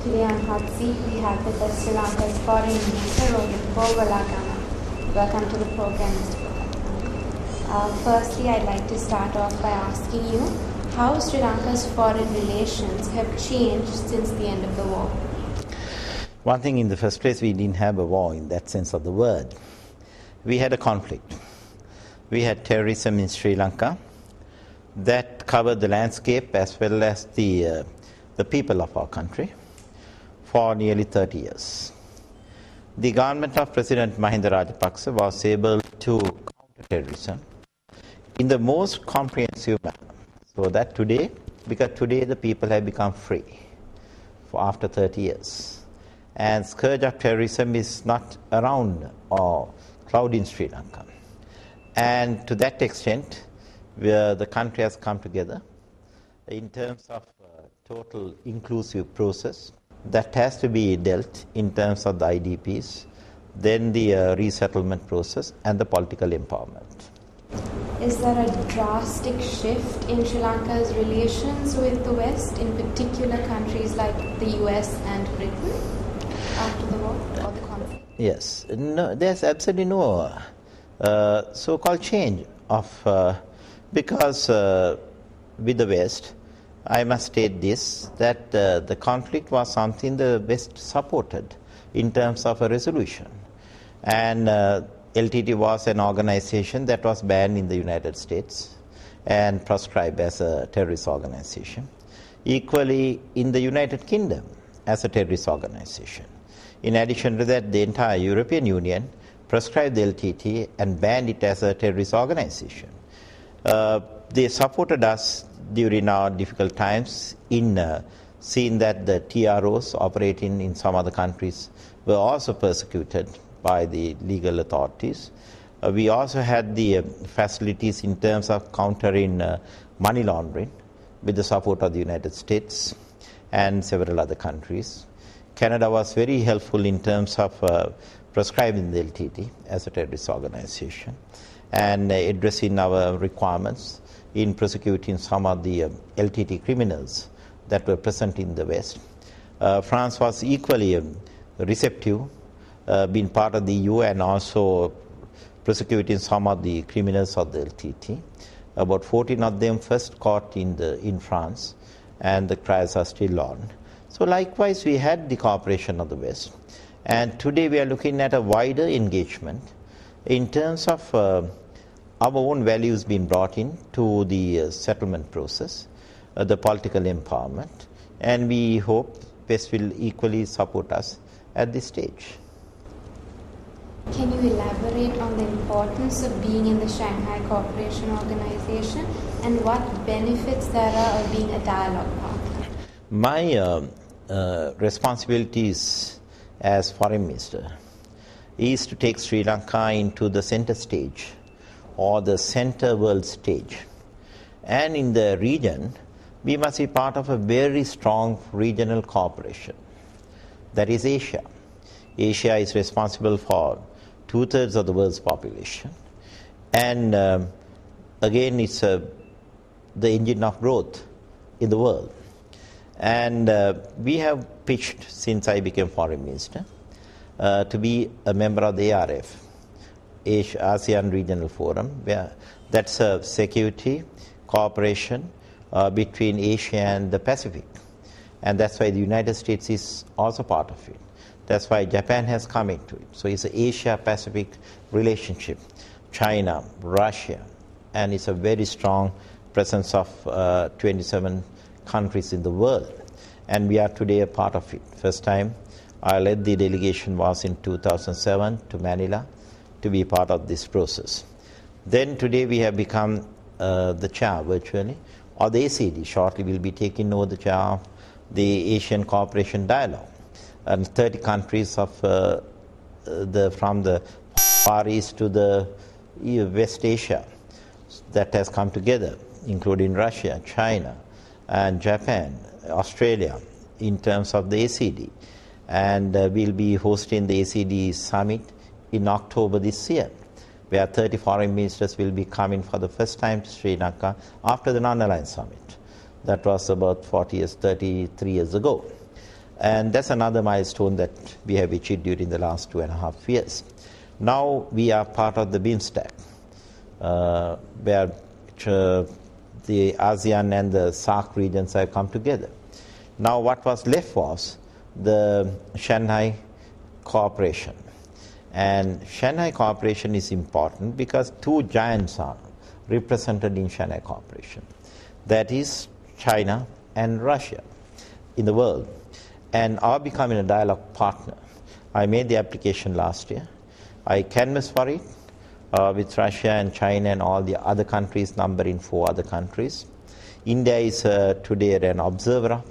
Today on Hot Seat, we have with us Sri Lanka's Foreign Minister, Rohitha Bogollagama. Welcome to the program, Mr. Bogollagama. Firstly, I'd like to start off by asking you how Sri Lanka's foreign relations have changed since the end of the war. One thing, in the first place, we didn't have a war in that sense of the word. We had a conflict. We had terrorism in Sri Lanka that covered the landscape as well as the people of our country for nearly 30 years. The government of President Mahinda Rajapaksa was able to counter terrorism in the most comprehensive manner. So that today, because today the people have become free after 30 years. And scourge of terrorism is not around or cloud in Sri Lanka. And to that extent, where the country has come together in terms of total inclusive process that has to be dealt in terms of the IDPs, then the resettlement process and the political empowerment. Is there a drastic shift in Sri Lanka's relations with the West, in particular countries like the US and Britain, after the war or the conflict? Yes, no, there's absolutely no so-called change of because with the West, I must state this, that the conflict was something the West supported in terms of a resolution. And LTT was an organization that was banned in the United States and proscribed as a terrorist organization. Equally, in the United Kingdom as a terrorist organization. In addition to that, the entire European Union proscribed the LTT and banned it as a terrorist organization. They supported us during our difficult times in seeing that the TROs operating in some other countries were also persecuted by the legal authorities. We also had the facilities in terms of countering money laundering with the support of the United States and several other countries. Canada was very helpful in terms of proscribing the LTT as a terrorist organization and addressing our requirements in prosecuting some of the LTT criminals that were present in the West. France was equally receptive, being part of the EU and also prosecuting some of the criminals of the LTT. About 14 of them first caught in France, and the trials are still on. So likewise, we had the cooperation of the West. And today we are looking at a wider engagement in terms of our own values being brought in to the settlement process, the political empowerment, and we hope West will equally support us at this stage. Can you elaborate on the importance of being in the Shanghai Cooperation Organization and what benefits there are of being a dialogue partner? My responsibilities as Foreign Minister is to take Sri Lanka into the center stage or the center world stage. And in the region, we must be part of a very strong regional cooperation. That is Asia. Asia is responsible for 2/3 of the world's population. And again, it's the engine of growth in the world. And we have pitched, since I became Foreign Minister, to be a member of the ARF, ASEAN Regional Forum, where that's a security cooperation between Asia and the Pacific. And that's why the United States is also part of it. That's why Japan has come into it. So it's an Asia-Pacific relationship. China, Russia, and it's a very strong presence of 27 countries in the world. And we are today a part of it. First time I led the delegation was in 2007 to Manila to be part of this process. Then today we have become the chair virtually, or the ACD. Shortly we'll be taking over the chair of the Asian Cooperation Dialogue. And 30 countries of from the Far East to the West Asia that has come together, including Russia, China, and Japan, Australia, in terms of the ACD. And we'll be hosting the ACD summit in October this year, where 30 foreign ministers will be coming for the first time to Sri Lanka after the non-aligned summit. That was about 33 years ago. And that's another milestone that we have achieved during the last 2.5 years. Now we are part of the BIMSTEC, where the ASEAN and the SAARC regions have come together. Now what was left was the Shanghai Cooperation. And Shanghai Cooperation is important because two giants are represented in Shanghai Cooperation. That is China and Russia in the world, and are becoming a dialogue partner. I made the application last year. I canvassed for it with Russia and China and all the other countries, numbering 4 other countries. India is today an observer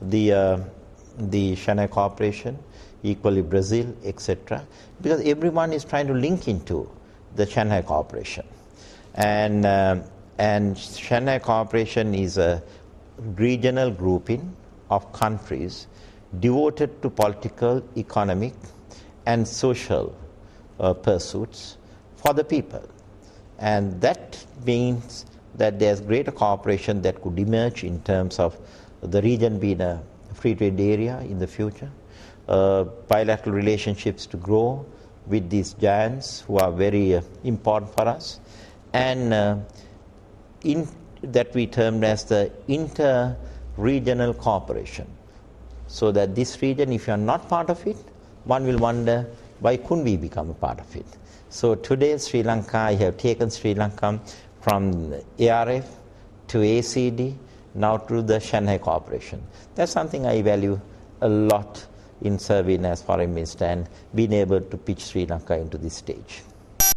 of the Shanghai Cooperation, equally Brazil, etc. Because everyone is trying to link into the Shanghai Cooperation. And Shanghai Cooperation is a regional grouping of countries devoted to political, economic, and social pursuits for the people. And that means that there's greater cooperation that could emerge in terms of the region being a free trade area in the future, bilateral relationships to grow with these giants who are very important for us, and that we termed as the inter-regional cooperation. So that this region, if you are not part of it, one will wonder, why couldn't we become a part of it? So today, Sri Lanka, I have taken Sri Lanka from ARF to ACD, now to the Shanghai Cooperation. That's something I value a lot in serving as Foreign Minister and being able to pitch Sri Lanka into this stage.